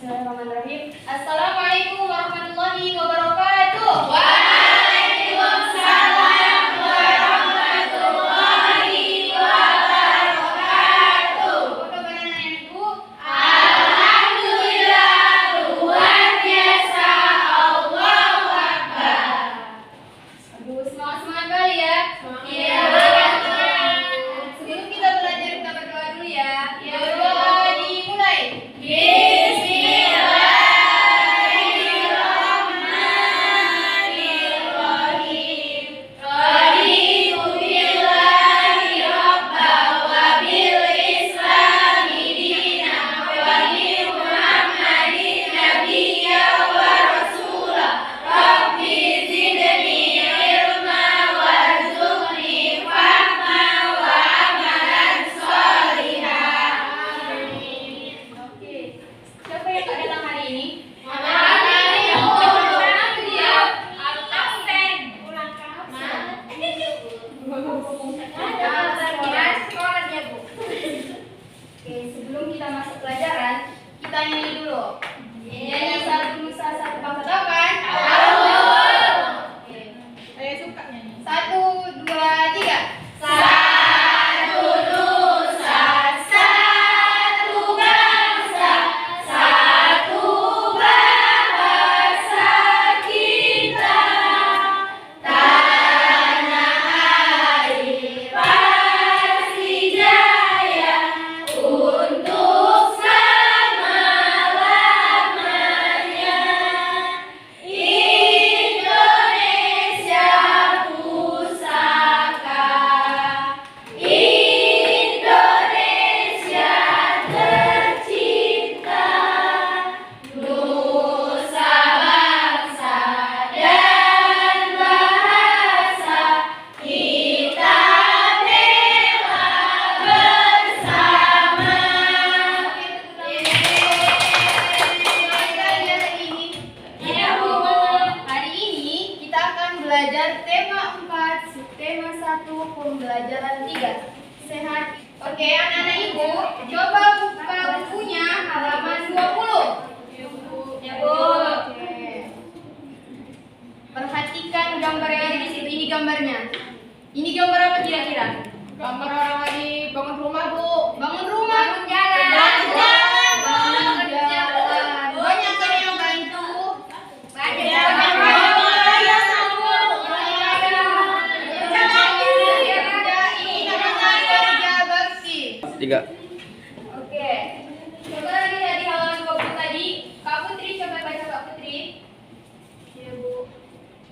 Bismillahirrahmanirrahim. Assalamualaikum warahmatullahi wabarakatuh. Waalaikumsalam warahmatullahi wabarakatuh. Apa kabar anak-anak ibu? Alhamdulillah, luar biasa. Allahu Akbar. Aduh, semangat kali ya. Iya. Sebelum kita belajar, kita berdoa dulu ya. Berdoa dimulai. Bismillahirrahmanirrahim. Raditu billahi rabba wa bil islami dina wa bi Muhammadin nabiyya wa rasula. Rabbi zidni ilma warzuqni fahma wa amalan sholihan. Oke. Siapa yang datang hari ini? Oke, sebelum kita masuk pelajaran, kita nyanyi dulu. Nyanyi satu nusa satu bangsa, tahu kan? Oke. Saya suka nyanyi. 1, 2, 3. Satu nusa, satu bangsa, satu bahasa kita. Tanah air pasti jaya untuk selama-lamanya. Indonesia pusaka, Indonesia tercinta, nusa bangsa dan bahasa kita bela bersama. Hari ini kita akan belajar tema 4, subtema 1, pembelajaran 3. Sehat. Oke, anak-anak ibu, coba buka bukunya halaman 20. Ya, Bu. Oke. Perhatikan gambar yang ada di situ. Ini gambarnya. Ini gambar apa kira-kira? Gambar orang lagi bangun rumah, Bu. Bangun rumah, bangun jalan. Bangun jalan, Bangun jalan. Banyak kan yang bantu? Banyak. Tiga. Oke. Coba lagi dari halaman 20 tadi. Kak Putri coba baca Kak Putri. Ya, Bu.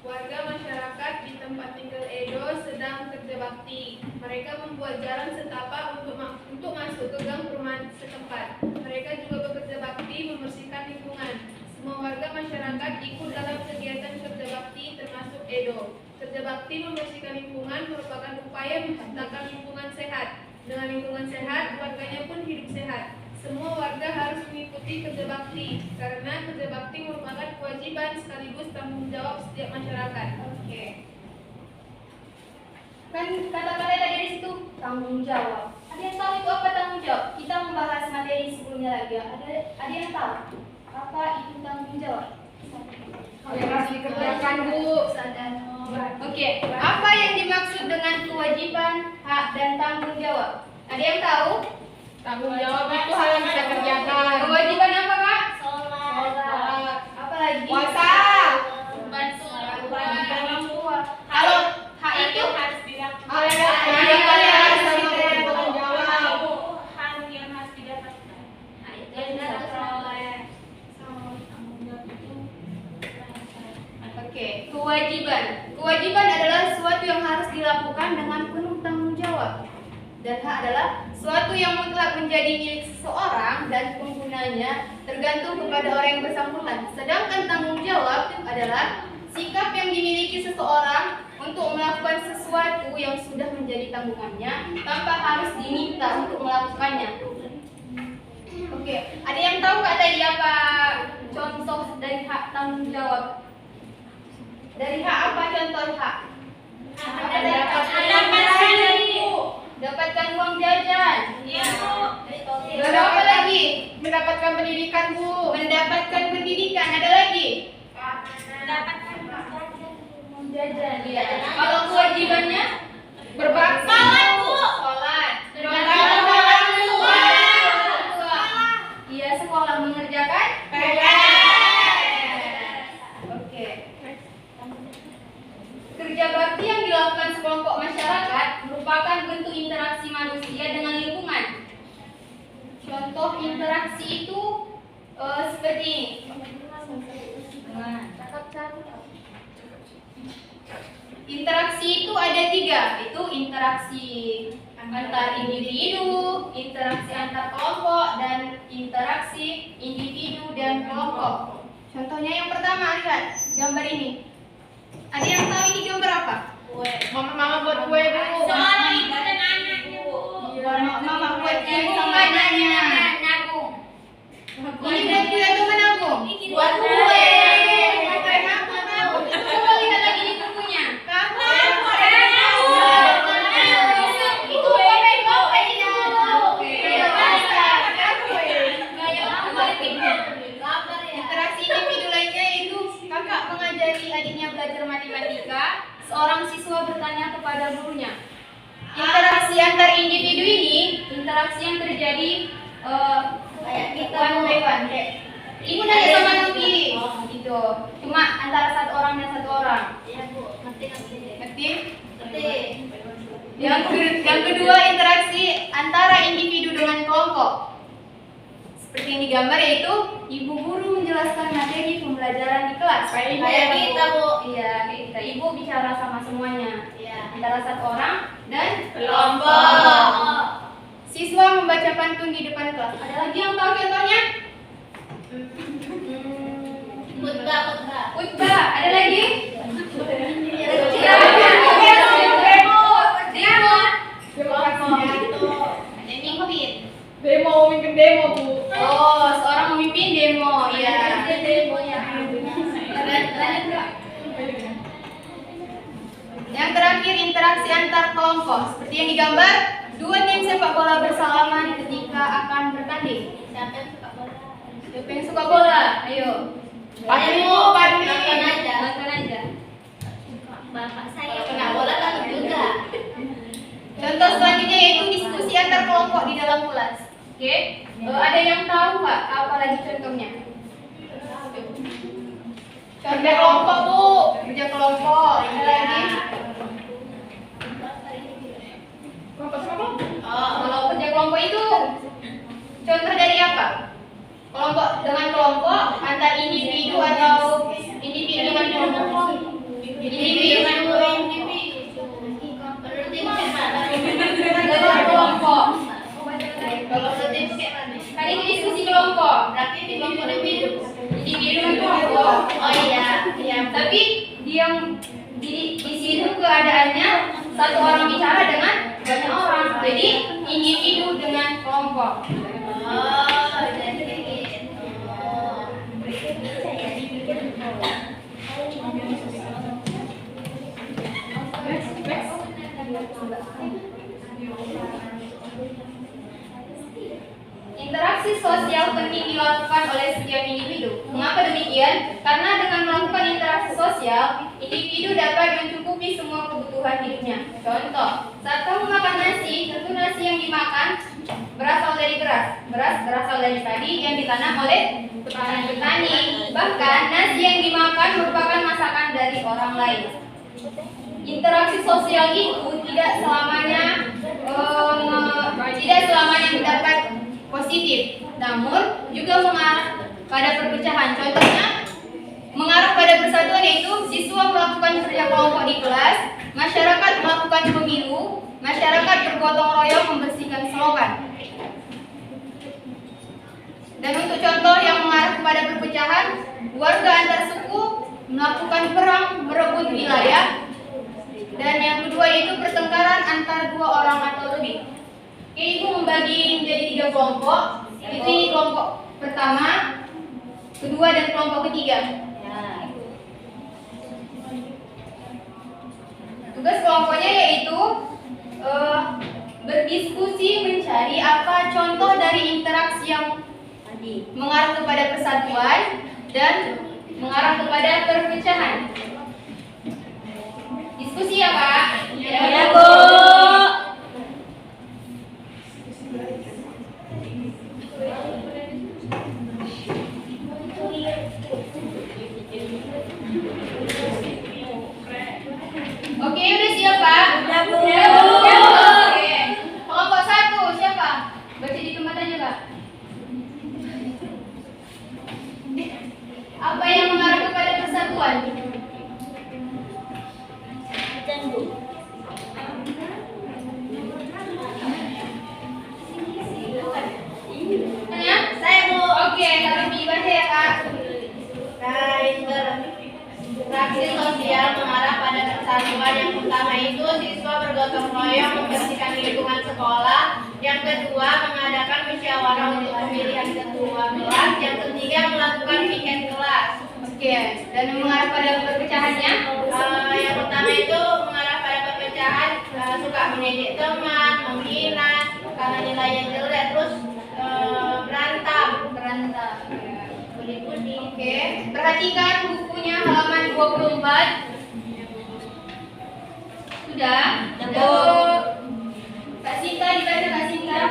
Warga masyarakat di tempat tinggal Edo sedang kerja bakti. Mereka membuat jalan setapak untuk masuk ke gang perumahan setempat. Mereka juga bekerja bakti membersihkan lingkungan. Semua warga masyarakat ikut dalam kegiatan kerja bakti termasuk Edo. Kerja bakti membersihkan lingkungan merupakan upaya menciptakan lingkungan sehat. Dengan lingkungan sehat, warganya pun hidup sehat. Semua warga harus mengikuti kerja bakti karena kerja bakti merupakan kewajiban sekaligus tanggung jawab setiap masyarakat. Oke. Kan kata-kata tadi di situ tanggung jawab. Ada yang tahu itu apa tanggung jawab? Kita membahas materi sebelumnya lagi. Ada yang tahu apa itu tanggung jawab? Yang harus dikerjakan, Bu. Oke, apa yang dimaksud dengan kewajiban, hak, dan tanggung jawab? Ada yang tahu? Tanggung jawab itu hal yang bisa kerjakan. Kewajiban apa, Kak? Sholat. Apa lagi? Puasa. Bantu orang tua. Kalau hak itu Hal yang Hal kalian yang sama harus tanggung jawab. Oke, kewajiban. Kewajiban adalah sesuatu yang harus dilakukan dengan penuh tanggung jawab. Dan hak adalah sesuatu yang mutlak menjadi milik seseorang dan penggunanya tergantung kepada orang yang bersangkutan. Sedangkan tanggung jawab adalah sikap yang dimiliki seseorang untuk melakukan sesuatu yang sudah menjadi tanggungannya tanpa harus diminta untuk melakukannya. Oke, ada yang tahu nggak tadi apa contoh dari hak tanggung jawab? Dari hak apa contoh hak? Dapatkan uang jajan. Iya, Bu. Lalu apa lagi? Mendapatkan pendidikan, Bu. Mendapatkan jajan. Iya. Kalau kewajibannya Berbakti. Salat, Bu. sholat. Mengerjakan Iya, sekolah mengerjakan PR. Oke. Kerja bakti yang dilakukan sekelompok masyarakat merupakan bentuk interaksi manusia dengan lingkungan. Contoh interaksi itu seperti ini. Interaksi itu ada 3, itu interaksi antar individu, interaksi antar kelompok, dan interaksi individu dan kelompok. Contohnya yang pertama, lihat gambar ini. Ada yang tahu ini gambar apa? Mama buat kue dulu. Soalnya ibu dan anaknya, Bu. Mama buat kue Ibu sama banyak anaknya. nabung. Ini buat kue atau menabung? Buat kue. Coba lihat lagi di bukunya. Itu kopi di dalam. Interaksi individu lainnya yaitu kakak mengajari adiknya belajar matematika, seorang siswa bertanya kepada gurunya. Interaksi antar individu ini, interaksi yang terjadi Kayak kita, one by one, kayak ibu nanya sama Nuki, gitu. Cuma antara satu orang dan satu orang. Iya, Bu. Ngerti. Ngerti? Ngerti. Yang kedua, interaksi antara individu dengan kelompok. Seperti yang digambar yaitu ibu guru menjelaskan materi pembelajaran di kelas. Kayak kita, Bu. Iya, kayak kita. Ibu bicara sama semuanya. Iya. Antara satu orang dan Kelompok. siswa membaca pantun di depan kelas. Ada lagi yang tahu contohnya? Khutbah. Khutbah. Ada lagi? Demo, memimpin demo, Bu. Oh, seorang memimpin demo. Iya. Yang terakhir, interaksi antar kelompok. Seperti yang digambar, 2 tim sepak bola bersalaman ketika akan bertanding. Siapa yang suka bola? Ayo. Ayo, Pandi. nonton aja. Nonton aja. Bapak saya kena bola takut juga. Contoh selanjutnya yaitu diskusi antar kelompok di dalam kelas. Oke. Ada yang tahu nggak apa lagi contohnya? Kerja kelompok, Bu. Kerja kelompok. Ada lagi? Kelompok sama kelompok. Kalau kerja kelompok itu contoh dari apa? Kelompok dengan kelompok, antar individu atau individu dengan kelompok? Individu dengan kelompok. Kalau tim kayak mana? Kan ini diskusi kelompok. Berarti di kelompok individu. Individu dengan kelompok. Oh iya. Tapi di situ keadaannya satu orang bicara dengan banyak orang. Jadi individu dengan kelompok. Oh, jadi kayak gitu. Interaksi sosial penting dilakukan oleh setiap individu. Mengapa demikian? Karena dengan melakukan interaksi sosial, individu dapat mencukupi semua kebutuhan hidupnya. Contoh, saat kamu makan nasi, tentu nasi yang dimakan berasal dari beras. Beras berasal dari padi yang ditanam oleh petani. Bahkan nasi yang dimakan merupakan masakan dari orang lain. Interaksi sosial itu tidak selamanya mendapat positif, namun juga mengarah pada perpecahan. Contohnya, mengarah pada persatuan yaitu siswa melakukan kerja kelompok di kelas, masyarakat melakukan pemilu, masyarakat bergotong royong membersihkan selokan. Dan untuk contoh yang mengarah kepada perpecahan, warga antar suku melakukan perang merebut wilayah, dan yang kedua yaitu pertengkaran antar 2 orang atau lebih. Oke, Ibu membagi menjadi 3 kelompok. Itu ini kelompok pertama, kedua, dan kelompok ketiga. Tugas kelompoknya yaitu berdiskusi mencari apa contoh dari interaksi yang mengarah kepada persatuan dan mengarah kepada perpecahan. Ada Bu. Oke. Kelompok 1 siapa? Baca di tempat aja Kak. Apa yang mengarah kepada persatuan? Dan Bu. Tanya? Saya Bu. Oke, kalau dibaca ya Kak. Interaksi sosial mengarah pada persatuan. Yang pertama itu siswa bergotong royong membersihkan lingkungan sekolah. Yang kedua mengadakan musyawarah untuk pemilihan ketua kelas. Yang ketiga melakukan piket kelas. Oke, dan yang mengarah pada perpecahannya? Yang pertama itu mengarah pada perpecahan, suka mengejek teman, menghina karena nilainya jelek, terus berantem. Budi-budi. Oke, perhatikan bukunya halaman 24. Sudah? Bu. Kak Sinta dibaca Kak Sinta.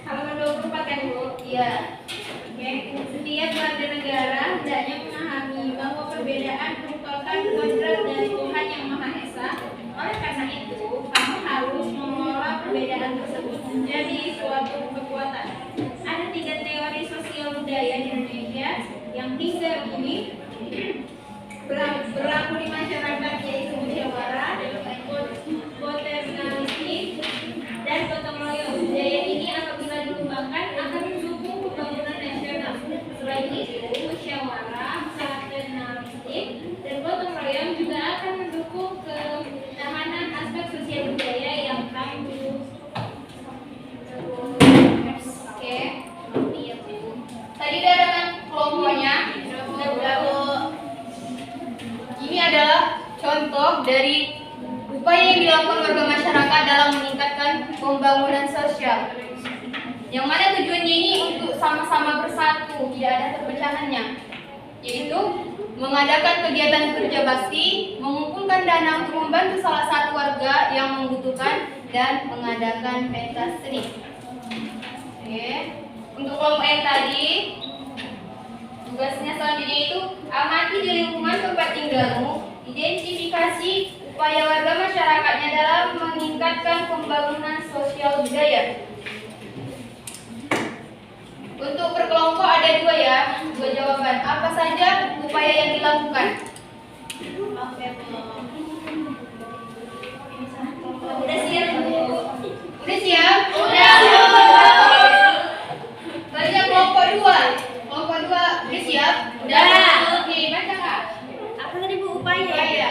Halaman 24 kan Bu? Iya. Oke, setiap warga negara hendaknya memahami bahwa perbedaan merupakan kodrat dari Tuhan Yang Maha Esa. Oleh karena itu, kamu harus mengelola perbedaan tersebut menjadi suatu kekuatan. Ada 3 teori sosial budaya di Indonesia yang hingga kini berlaku di masyarakat, yaitu musyawarah, paternalistik, dan gotong royong. Budaya ini apabila dikembangkan akan mendukung pembangunan nasional. Selain itu, musyawarah, paternalistik, dan gotong royong juga akan mendukung ketahanan aspek sosial budaya yang tangguh. Oke. Tadi udah ada kan kelompoknya? Sudah Bu. Ini adalah contoh dari upaya yang dilakukan warga masyarakat dalam meningkatkan pembangunan sosial. Yang mana tujuannya ini untuk sama-sama bersatu, tidak ada perpecahannya. Yaitu mengadakan kegiatan kerja bakti, mengumpulkan dana untuk membantu salah satu warga yang membutuhkan, dan mengadakan pentas seni. Oke. Untuk kelompok yang tadi, tugasnya selanjutnya itu amati di lingkungan tempat tinggalmu, identifikasi upaya warga masyarakatnya dalam meningkatkan pembangunan sosial budaya. Untuk per kelompok ada 2 ya, 2 jawaban. Apa saja upaya yang dilakukan? Oke Bu. Udah siap Bu? Udah siap? Udah. Baca kelompok 2. Kelompok 2 udah siap? Udah. Oke, baca Kak. Apa tadi Bu upaya? Upaya.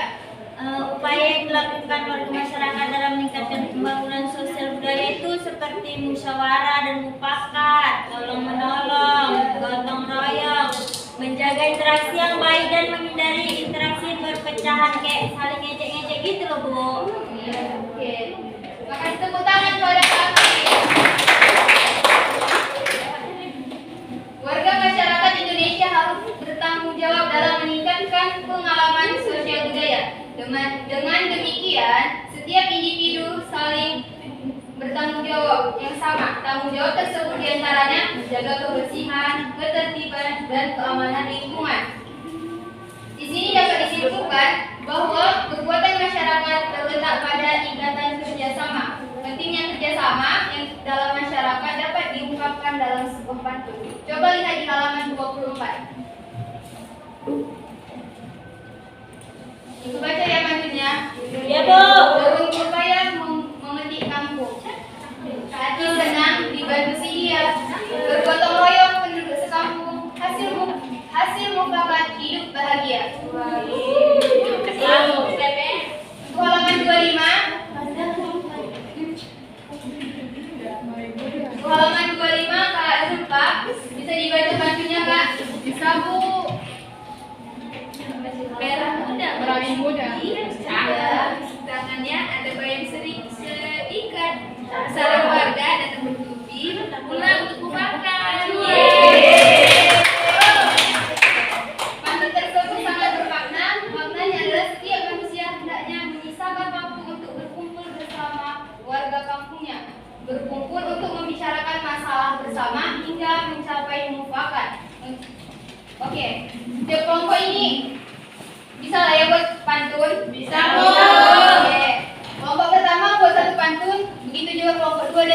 Upaya yang dilakukan warga masyarakat dalam meningkatkan pembangunan sosial budaya itu seperti musyawarah dan mufakat, tolong menolong, gotong royong, menjaga interaksi yang baik dan menghindari interaksi perpecahan kayak saling ngejek-ngejek gitu loh Bu. Iya, oke. Makasih tepuk tangan kepada kami. Warga masyarakat Indonesia harus bertanggung jawab dalam meningkatkan pengalaman sosial budaya. Dengan demikian, setiap individu saling bertanggung jawab yang sama. Tanggung jawab tersebut diantaranya menjaga kebersihan, ketertiban, dan keamanan lingkungan. Di sini dapat disimpulkan bahwa kekuatan masyarakat terletak pada ikatan kerjasama. Pentingnya kerjasama yang dalam masyarakat dapat diungkapkan dalam sebuah pantun. Coba lihat di halaman 24. Ibu baca ya pantunnya. Ya Bu. Burung berupaya memetik kampung. Hati senang dibantu si dia. Bergotong royong penduduk sekampung. Hasil mufakat hidup bahagia. Selalu. Halaman 25. Halaman 25 Kak Zulfa, bisa dibaca pantunnya Kak? Bisa Bu. Merah muda, Merah muda. Ada tangannya ada bayang seikat. Salah warga datang bertubi pulang untuk mufakat. Pantun tersebut sangat bermakna. Maknanya adalah setiap manusia hendaknya menyisakan waktu untuk berkumpul bersama warga kampungnya. Berkumpul untuk membicarakan masalah bersama hingga mencapai mufakat. Oke, setiap kelompok ini bisa lah ya buat pantun? Bisa, Bu. Oke.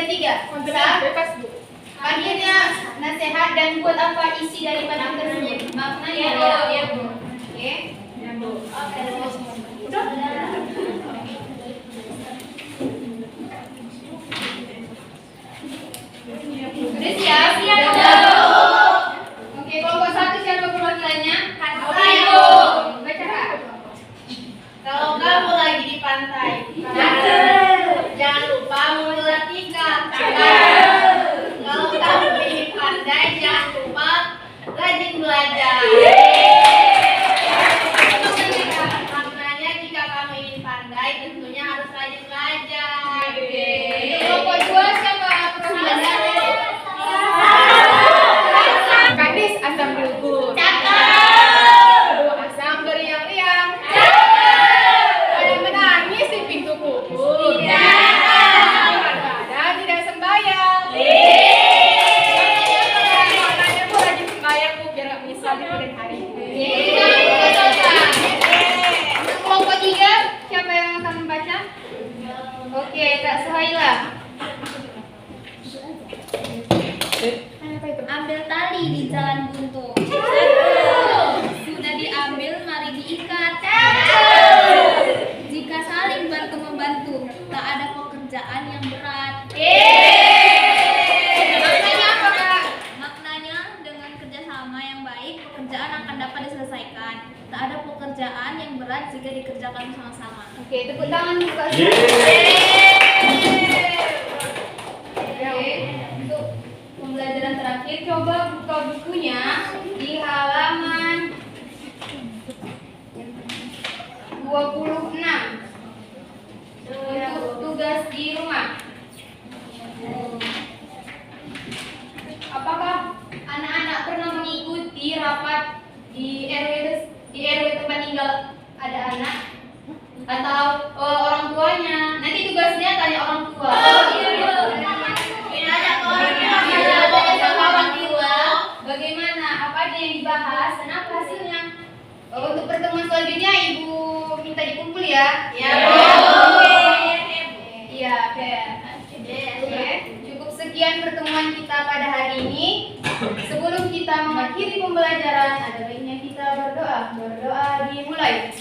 3. Konten bebas, Bu. Akhirnya nasihat dan buat apa isi daripada tersebut? Maknanya Iya, Bu. Oke. Ya, Bu. Sudah siap? Siap, Bu. Oke, kelompok 1 siapa perwakilannya? Ayo. Baca Kak. Kalau kamu lagi di pantai, jangan lupa memperhatikan. Kalau kamu ingin pandai, jangan lupa rajin belajar. Maknanya jika kamu ingin pandai, tentunya harus rajin belajar. Kelompok 2 siapa perwakilannya? Kadis asam gugur. Asam beriang-riang. Ada menangis di pintu kubur. Berat badan tidak sembahyang. Maknanya Bu rajin sembahyang, Bu, biar nggak menyesal di kemudian hari. Kelompok 3 siapa yang akan membaca? Oke, Kak Suhaila. Ambil tali di jalan buntu. Sudah diambil, mari diikat. Jika saling bantu membantu, tak ada pekerjaan yang berat. Maknanya apa, Kak? Maknanya dengan kerjasama yang baik, pekerjaan akan dapat diselesaikan. Tak ada pekerjaan yang berat jika dikerjakan bersama-sama. Oke, tepuk tangan untuk Kak Yeay. Oke, untuk pembelajaran terakhir coba buka bukunya di halaman 26 untuk tugas di rumah. Apakah anak-anak pernah mengikuti rapat di RW tempat tinggal ada anak atau orang tuanya? Nanti tugasnya tanya orang tua. Ini aja ke orang tua, kita sama orang tua. Bagaimana? Apa aja yang dibahas dan apa hasilnya? Untuk pertemuan selanjutnya Ibu minta dikumpul ya. Ya, Iya, oke. Oke, cukup sekian pertemuan kita pada hari ini. Sebelum kita mengakhiri pembelajaran, ada baiknya kita berdoa. Berdoa dimulai.